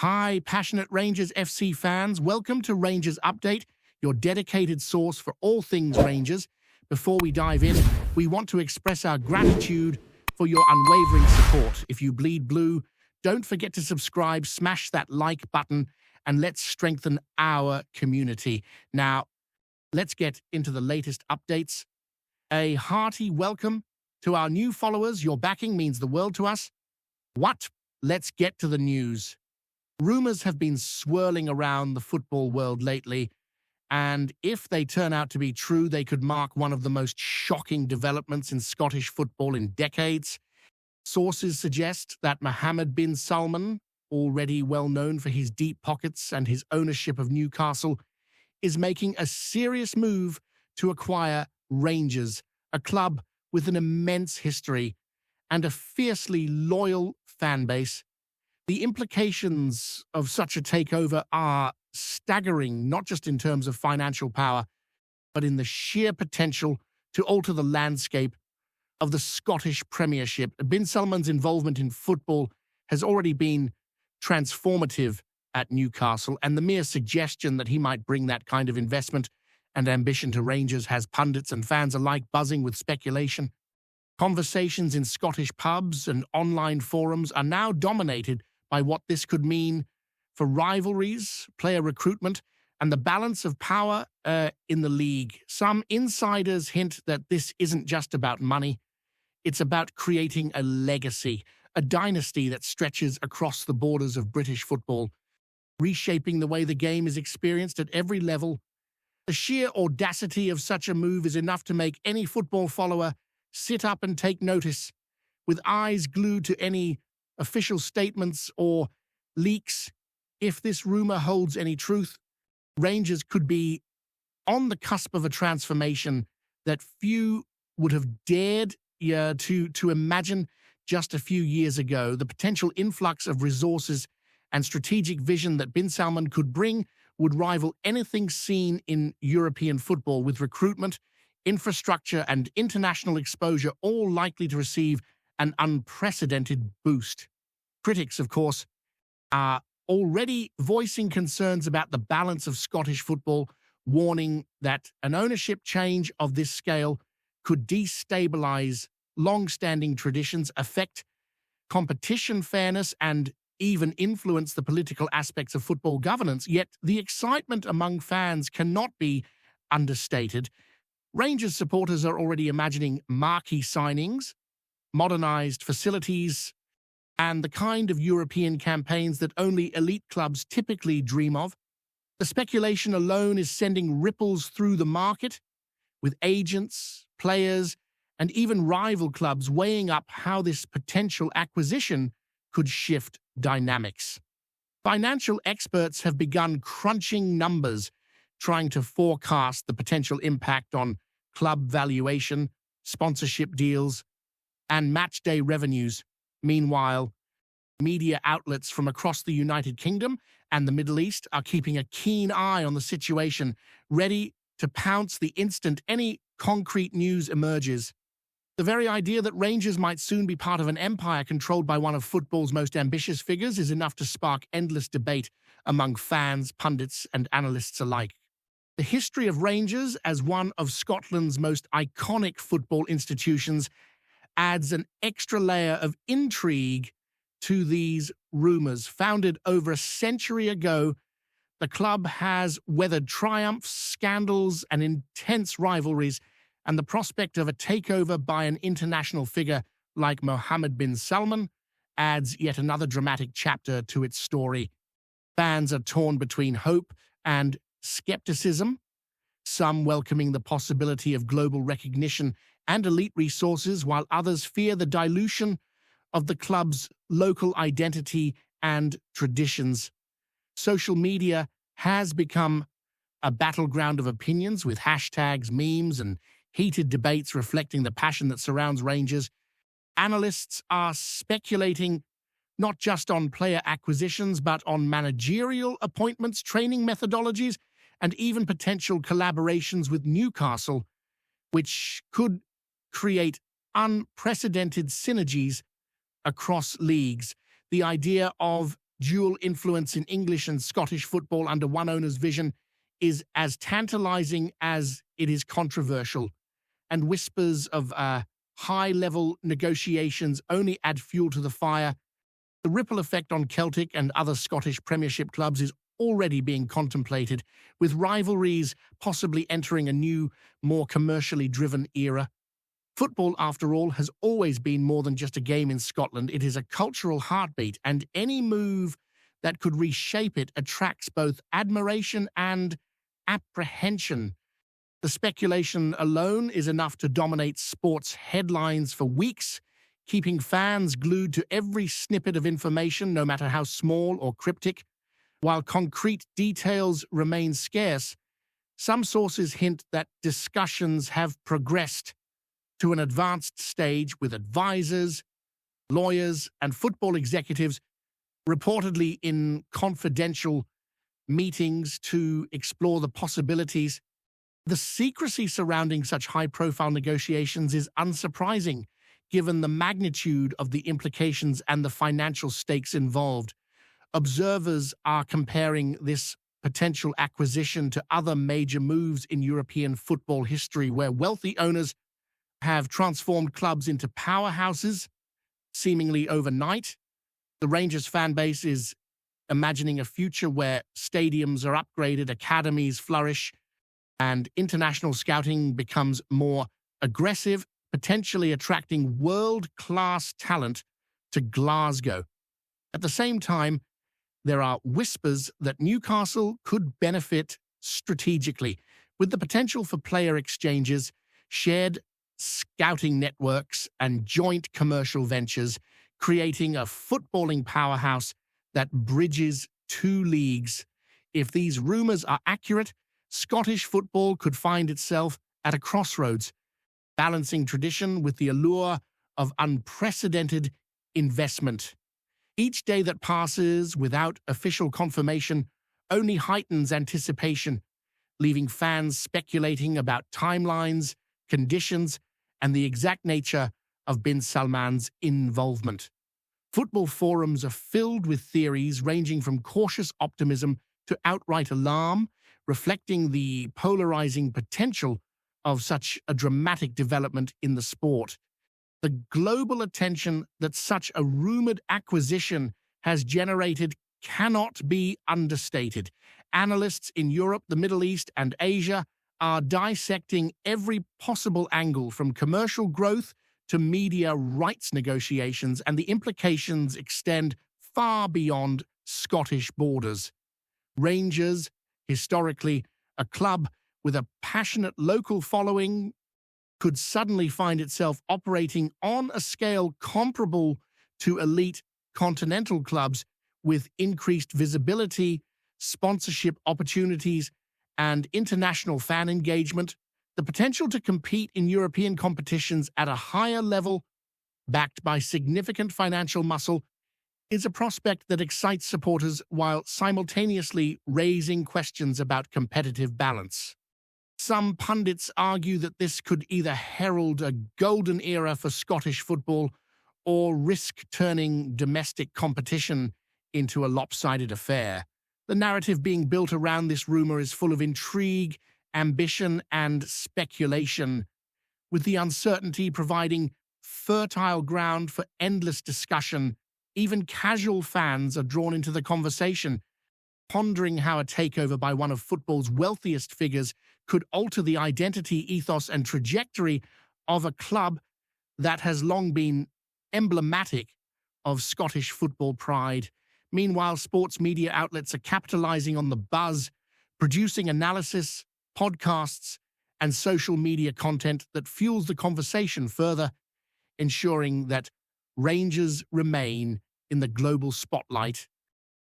Hi, passionate Rangers FC fans. Welcome to Rangers Update, your dedicated source for all things Rangers. Before we dive in, we want to express our gratitude for your unwavering support. If you bleed blue, don't forget to subscribe, smash that like button, and let's strengthen our community. Now, let's get into the latest updates. A hearty welcome to our new followers. Your backing means the world to us. What? Let's get to the news. Rumors have been swirling around the football world lately, and if they turn out to be true, they could mark one of the most shocking developments in Scottish football in decades. Sources suggest that Mohammed bin Salman, already well known for his deep pockets and his ownership of Newcastle, is making a serious move to acquire Rangers, a club with an immense history and a fiercely loyal fan base. The implications of such a takeover are staggering, not just in terms of financial power, but in the sheer potential to alter the landscape of the Scottish Premiership. Bin Salman's involvement in football has already been transformative at Newcastle, and the mere suggestion that he might bring that kind of investment and ambition to Rangers has pundits and fans alike buzzing with speculation. Conversations in Scottish pubs and online forums are now dominated by what this could mean for rivalries, player recruitment, and the balance of power in the league. Some insiders hint that this isn't just about money. It's about creating a legacy, a dynasty that stretches across the borders of British football, reshaping the way the game is experienced at every level. The sheer audacity of such a move is enough to make any football follower sit up and take notice, with eyes glued to any official statements or leaks. If this rumor holds any truth, Rangers could be on the cusp of a transformation that few would have dared to imagine just a few years ago. The potential influx of resources and strategic vision that bin Salman could bring would rival anything seen in European football, with recruitment, infrastructure, and international exposure all likely to receive an unprecedented boost. Critics, of course, are already voicing concerns about the balance of Scottish football, warning that an ownership change of this scale could destabilize long-standing traditions, affect competition fairness, and even influence the political aspects of football governance. Yet the excitement among fans cannot be understated. Rangers supporters are already imagining marquee signings, modernized facilities, and the kind of European campaigns that only elite clubs typically dream of. The speculation alone is sending ripples through the market, with agents, players, and even rival clubs weighing up how this potential acquisition could shift dynamics. Financial experts have begun crunching numbers, trying to forecast the potential impact on club valuation, sponsorship deals, and matchday revenues. Meanwhile, media outlets from across the United Kingdom and the Middle East are keeping a keen eye on the situation, ready to pounce the instant any concrete news emerges. The very idea that Rangers might soon be part of an empire controlled by one of football's most ambitious figures is enough to spark endless debate among fans, pundits, and analysts alike. The history of Rangers as one of Scotland's most iconic football institutions adds an extra layer of intrigue to these rumors. Founded over a century ago, the club has weathered triumphs, scandals, and intense rivalries, and the prospect of a takeover by an international figure like Mohammed bin Salman adds yet another dramatic chapter to its story. Fans are torn between hope and skepticism, some welcoming the possibility of global recognition and elite resources, while others fear the dilution of the club's local identity and traditions. Social media has become a battleground of opinions, with hashtags, memes, and heated debates reflecting the passion that surrounds Rangers. Analysts are speculating not just on player acquisitions, but on managerial appointments, training methodologies, and even potential collaborations with Newcastle, which could create unprecedented synergies across leagues. The idea of dual influence in English and Scottish football under one owner's vision is as tantalizing as it is controversial, and whispers of high-level negotiations only add fuel to the fire. The ripple effect on Celtic and other Scottish Premiership clubs is already being contemplated, with rivalries possibly entering a new, more commercially driven era. Football, after all, has always been more than just a game in Scotland. It is a cultural heartbeat, and any move that could reshape it attracts both admiration and apprehension. The speculation alone is enough to dominate sports headlines for weeks, keeping fans glued to every snippet of information, no matter how small or cryptic. While concrete details remain scarce, some sources hint that discussions have progressed to an advanced stage with advisors, lawyers, and football executives reportedly in confidential meetings to explore the possibilities. The secrecy surrounding such high-profile negotiations is unsurprising, given the magnitude of the implications and the financial stakes involved. Observers are comparing this potential acquisition to other major moves in European football history, where wealthy owners have transformed clubs into powerhouses, seemingly overnight. The Rangers fan base is imagining a future where stadiums are upgraded, academies flourish, and international scouting becomes more aggressive, potentially attracting world-class talent to Glasgow. At the same time, there are whispers that Newcastle could benefit strategically, with the potential for player exchanges, shared scouting networks, and joint commercial ventures, creating a footballing powerhouse that bridges two leagues. If these rumours are accurate, Scottish football could find itself at a crossroads, balancing tradition with the allure of unprecedented investment. Each day that passes without official confirmation only heightens anticipation, leaving fans speculating about timelines, conditions, and the exact nature of bin Salman's involvement. Football forums are filled with theories ranging from cautious optimism to outright alarm, reflecting the polarizing potential of such a dramatic development in the sport. The global attention that such a rumored acquisition has generated cannot be understated. Analysts in Europe, the Middle East, and Asia are dissecting every possible angle, from commercial growth to media rights negotiations, and the implications extend far beyond Scottish borders. Rangers, historically a club with a passionate local following, could suddenly find itself operating on a scale comparable to elite continental clubs, with increased visibility, sponsorship opportunities, and international fan engagement. The potential to compete in European competitions at a higher level, backed by significant financial muscle, is a prospect that excites supporters while simultaneously raising questions about competitive balance. Some pundits argue that this could either herald a golden era for Scottish football or risk turning domestic competition into a lopsided affair. The narrative being built around this rumor is full of intrigue, ambition, and speculation, with the uncertainty providing fertile ground for endless discussion. Even casual fans are drawn into the conversation, pondering how a takeover by one of football's wealthiest figures could alter the identity, ethos, and trajectory of a club that has long been emblematic of Scottish football pride. Meanwhile, sports media outlets are capitalizing on the buzz, producing analysis, podcasts, and social media content that fuels the conversation further, ensuring that Rangers remain in the global spotlight,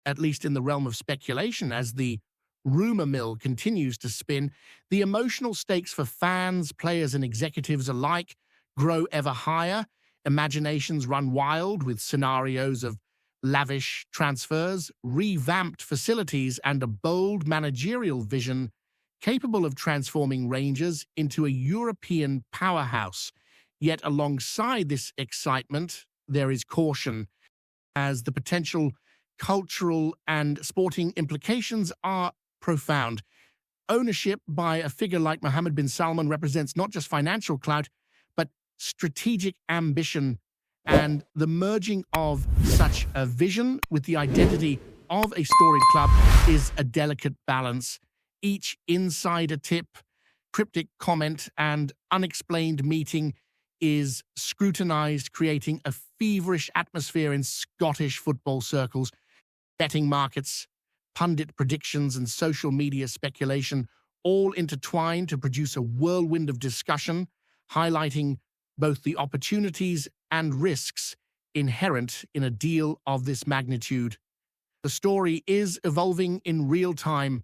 at least in the realm of speculation. As the rumor mill continues to spin, the emotional stakes for fans, players, and executives alike grow ever higher. Imaginations run wild with scenarios of lavish transfers, revamped facilities, and a bold managerial vision capable of transforming Rangers into a European powerhouse. Yet alongside this excitement, there is caution, as the potential cultural and sporting implications are profound. Ownership by a figure like Mohammed bin Salman represents not just financial clout, but strategic ambition, and the merging of such a vision with the identity of a storied club is a delicate balance. Each insider tip, cryptic comment, and unexplained meeting is scrutinized, creating a feverish atmosphere in Scottish football circles. Betting markets, pundit predictions, and social media speculation all intertwine to produce a whirlwind of discussion, highlighting both the opportunities and risks inherent in a deal of this magnitude. The story is evolving in real time,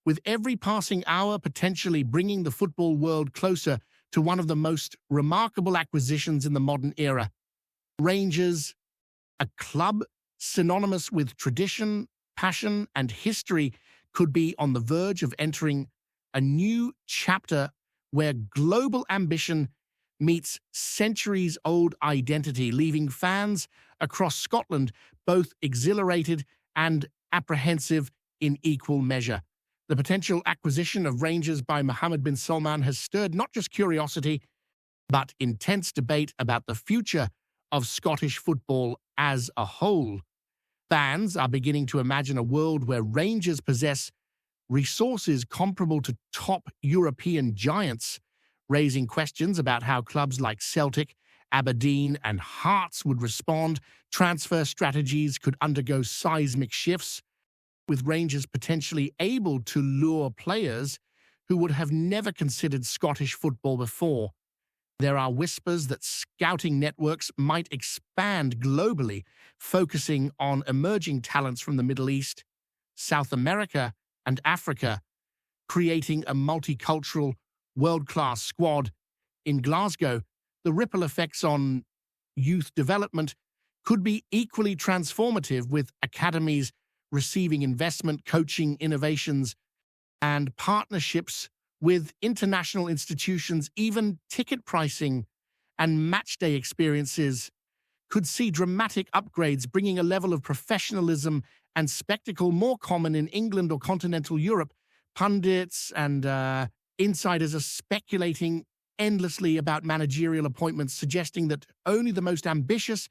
with every passing hour potentially bringing the football world closer to one of the most remarkable acquisitions in the modern era. Rangers, a club synonymous with tradition, passion, and history, could be on the verge of entering a new chapter where global ambition meets centuries-old identity, leaving fans across Scotland both exhilarated and apprehensive in equal measure. The potential acquisition of Rangers by Mohammed bin Salman has stirred not just curiosity, but intense debate about the future of Scottish football as a whole. Fans are beginning to imagine a world where Rangers possess resources comparable to top European giants, raising questions about how clubs like Celtic, Aberdeen, and Hearts would respond. Transfer strategies could undergo seismic shifts, with Rangers potentially able to lure players who would have never considered Scottish football before. There are whispers that scouting networks might expand globally, focusing on emerging talents from the Middle East, South America, and Africa, creating a multicultural, world-class squad. In Glasgow, the ripple effects on youth development could be equally transformative, with academies receiving investment, coaching innovations, and partnerships with international institutions. Even ticket pricing and matchday experiences could see dramatic upgrades, bringing a level of professionalism and spectacle more common in England or continental Europe. Pundits and insiders are speculating endlessly about managerial appointments, suggesting that only the most ambitious,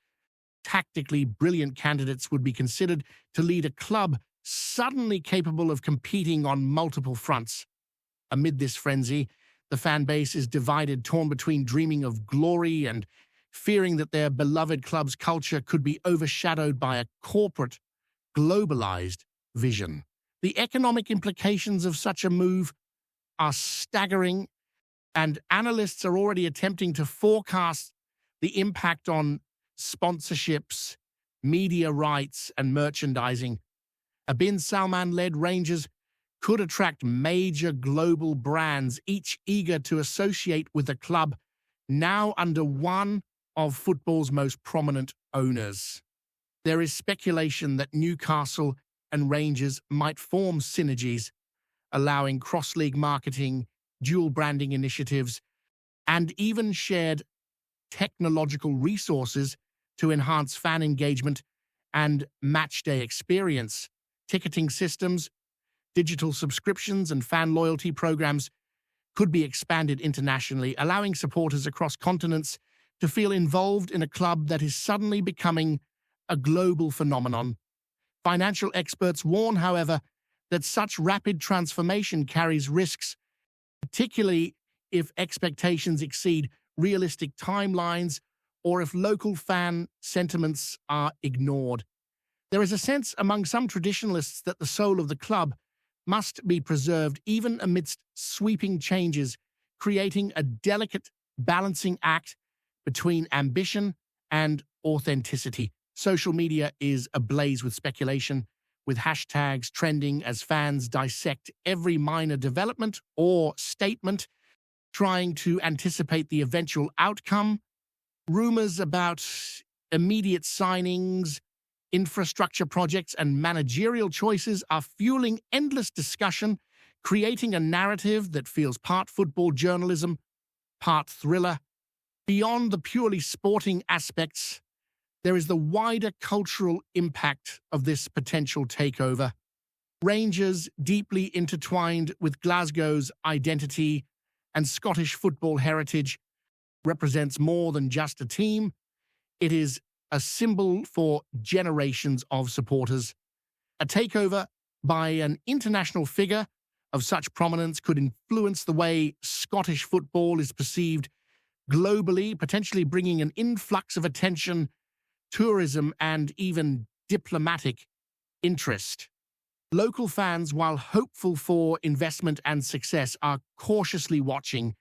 tactically brilliant candidates would be considered to lead a club suddenly capable of competing on multiple fronts. Amid this frenzy, the fan base is divided, torn between dreaming of glory and fearing that their beloved club's culture could be overshadowed by a corporate, globalized vision. The economic implications of such a move are staggering, and analysts are already attempting to forecast the impact on sponsorships, media rights, and merchandising. A bin Salman-led Rangers could attract major global brands, each eager to associate with a club now under one of football's most prominent owners. There is speculation that Newcastle and Rangers might form synergies, allowing cross-league marketing, dual branding initiatives, and even shared technological resources to enhance fan engagement and matchday experience. Ticketing systems, digital subscriptions, and fan loyalty programs could be expanded internationally, allowing supporters across continents to feel involved in a club that is suddenly becoming a global phenomenon. Financial experts warn, however, that such rapid transformation carries risks, particularly if expectations exceed realistic timelines or if local fan sentiments are ignored. There is a sense among some traditionalists that the soul of the club must be preserved even amidst sweeping changes, creating a delicate balancing act between ambition and authenticity. Social media is ablaze with speculation, with hashtags trending as fans dissect every minor development or statement, trying to anticipate the eventual outcome. Rumors about immediate signings, infrastructure projects, and managerial choices are fueling endless discussion, creating a narrative that feels part football journalism, part thriller. Beyond the purely sporting aspects, there is the wider cultural impact of this potential takeover. Rangers, deeply intertwined with Glasgow's identity and Scottish football heritage, represents more than just a team. It is a symbol for generations of supporters. A takeover by an international figure of such prominence could influence the way Scottish football is perceived globally, potentially bringing an influx of attention, tourism, and even diplomatic interest. Local fans, while hopeful for investment and success, are cautiously watching,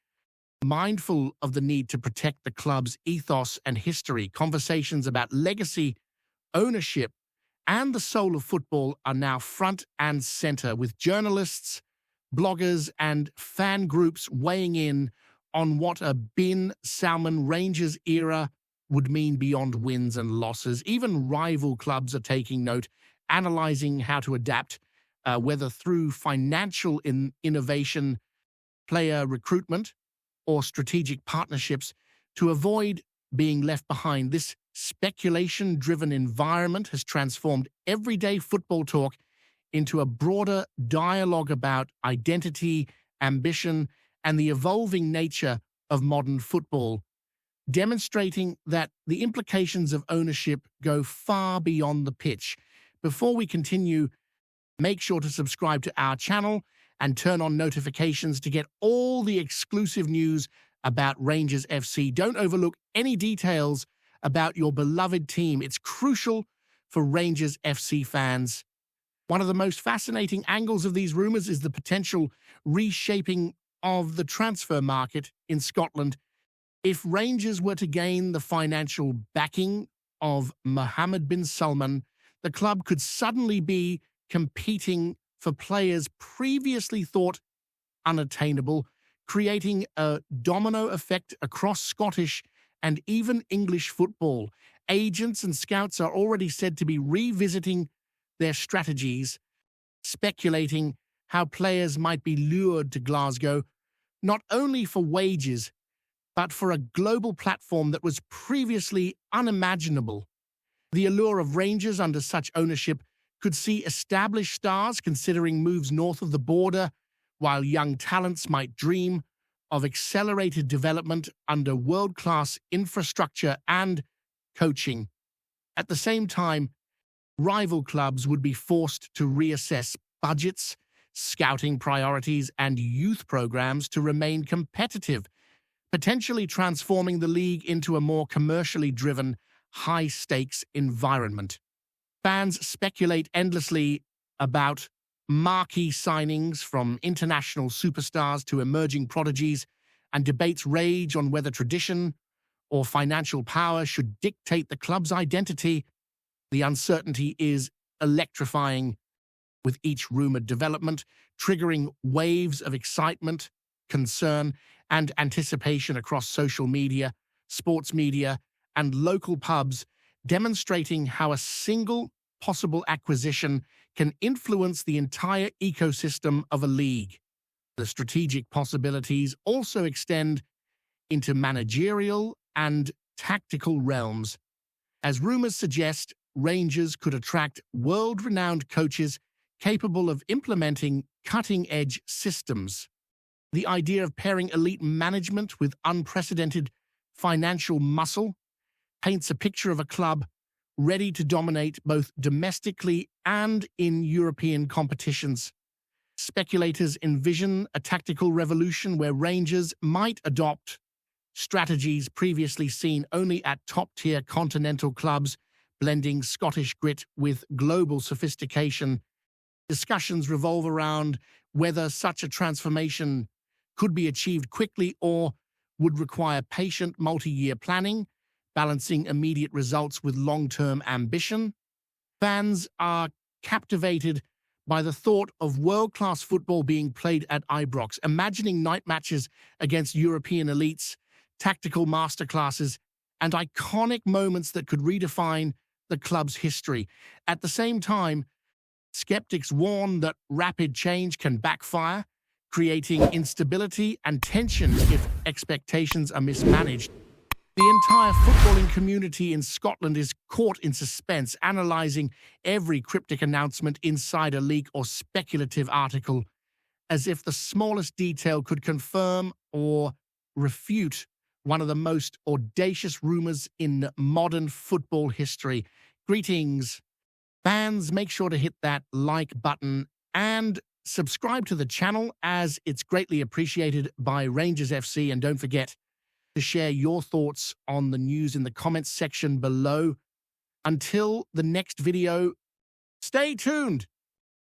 mindful of the need to protect the club's ethos and history. Conversations about legacy, ownership, and the soul of football are now front and center, with journalists, bloggers, and fan groups weighing in on what a Bin Salman Rangers era would mean beyond wins and losses. Even rival clubs are taking note, analyzing how to adapt, whether through financial innovation, player recruitment, or strategic partnerships, to avoid being left behind. This speculation-driven environment has transformed everyday football talk into a broader dialogue about identity, ambition, and the evolving nature of modern football, demonstrating that the implications of ownership go far beyond the pitch. Before we continue, make sure to subscribe to our channel and turn on notifications to get all the exclusive news about Rangers FC. Don't overlook any details about your beloved team. It's crucial for Rangers FC fans. One of the most fascinating angles of these rumors is the potential reshaping of the transfer market in Scotland. If Rangers were to gain the financial backing of Mohammed bin Salman, the club could suddenly be competing for players previously thought unattainable, creating a domino effect across Scottish and even English football. Agents and scouts are already said to be revisiting their strategies, speculating how players might be lured to Glasgow, not only for wages, but for a global platform that was previously unimaginable. The allure of Rangers under such ownership could see established stars considering moves north of the border, while young talents might dream of accelerated development under world-class infrastructure and coaching. At the same time, rival clubs would be forced to reassess budgets, scouting priorities, and youth programs to remain competitive, potentially transforming the league into a more commercially driven, high-stakes environment. Fans speculate endlessly about marquee signings from international superstars to emerging prodigies, and debates rage on whether tradition or financial power should dictate the club's identity. The uncertainty is electrifying, with each rumored development triggering waves of excitement, concern, and anticipation across social media, sports media, and local pubs, demonstrating how a single possible acquisition can influence the entire ecosystem of a league. The strategic possibilities also extend into managerial and tactical realms. As rumors suggest, Rangers could attract world-renowned coaches capable of implementing cutting-edge systems. The idea of pairing elite management with unprecedented financial muscle paints a picture of a club ready to dominate both domestically and in European competitions. Speculators envision a tactical revolution where Rangers might adopt strategies previously seen only at top-tier continental clubs, blending Scottish grit with global sophistication. Discussions revolve around whether such a transformation could be achieved quickly or would require patient multi-year planning, balancing immediate results with long-term ambition. Fans are captivated by the thought of world-class football being played at Ibrox, imagining night matches against European elites, tactical masterclasses, and iconic moments that could redefine the club's history. At the same time, skeptics warn that rapid change can backfire, creating instability and tension if expectations are mismanaged. The entire footballing community in Scotland is caught in suspense, analysing every cryptic announcement, insider leak, or speculative article, as if the smallest detail could confirm or refute one of the most audacious rumours in modern football history. Greetings, fans. Make sure to hit that like button and subscribe to the channel, as it's greatly appreciated by Rangers FC. And don't forget to share your thoughts on the news in the comments section below. Until the next video, stay tuned.